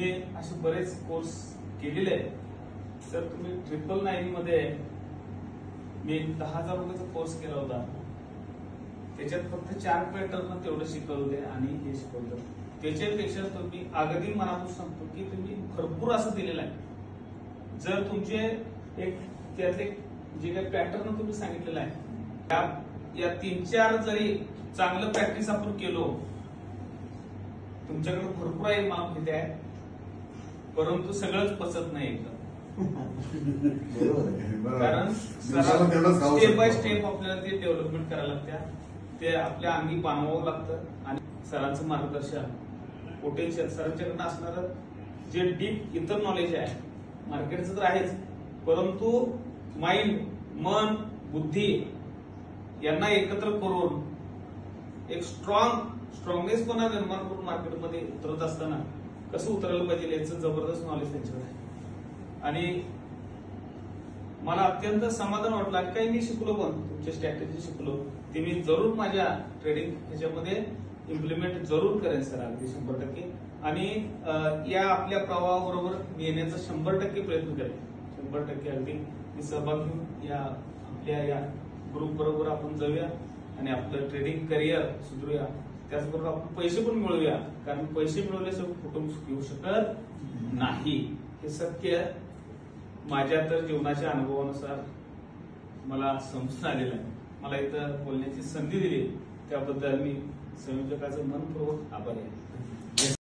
मी असे बरेच कोर्स केलेले आहेत. तर तुम्ही 999 मध्ये मी 10,000 रुपयाचा कोर्स केला होता. त्याच्यात फक्त 4 पॅटर्न तेवढं शिकवले आणि हे शिकवलं. त्याच्यापेक्षा तुम्ही अगदी मनापासून सांगतो की तुम्ही भरपूर असं दिलेलं आहे. जर तुमचे एक त्यातले जे काही पॅटर्न तुम्ही सांगितलेलं आहे या 3-4 जरी चांगलं प्रॅक्टिस आपण केलो, तुमच्याकडे भरपूर आहे माप घेते आहे, परंतु सगळंच पचत नाही एकदम. कारण स्टेप बाय स्टेप आपल्याला ते डेव्हलपमेंट करायला लागत्या, ते आपल्या अंगी बांधवावं लागतं. आणि सरांचं मार्गदर्शन, पोटेन्शियल, सरांच्याकडनं असणारं जे डीप इतर नॉलेज आहे मार्केटचं तर आहेच, परंतु माइंड, मन, बुद्धी यांना एकत्र करून एक स्ट्रॉंगनेस कोणा निर्माण करून मार्केटमध्ये उतरत असताना कसं उतरायला पाहिजे याचं जबरदस्त नॉलेज त्यांच्याकडे आहे. आणि मला अत्यंत समाधान वाटलं. काही मी शिकलो, पण तुमच्या स्ट्रॅटेजी शिकलो, ते मी जरूर माझ्या ट्रेडिंग ह्याच्यामध्ये इम्प्लिमेंट जरूर करेन सर, अगदी 100%. आणि या आपल्या प्रवाहाबरोबर मी येण्याचा 100% प्रयत्न करेन. 100% अगदी मी सहभाग घेऊन या आपल्या या ग्रुप बरोबर आपण जाऊया आणि आपलं ट्रेडिंग करिअर सुधरूया. त्याचबरोबर आपण पैसे पण मिळवूया, कारण पैसे मिळवल्याशिवाय कुटुंब घेऊ शकत नाही. हे सत्य माझ्या तर जीवनाच्या अनुभवानुसार मला समजून आलेलं आहे. मला इथं बोलण्याची संधी दिली त्याबद्दल मी संयोजकाचं मनपूर्वक आभारी आहे.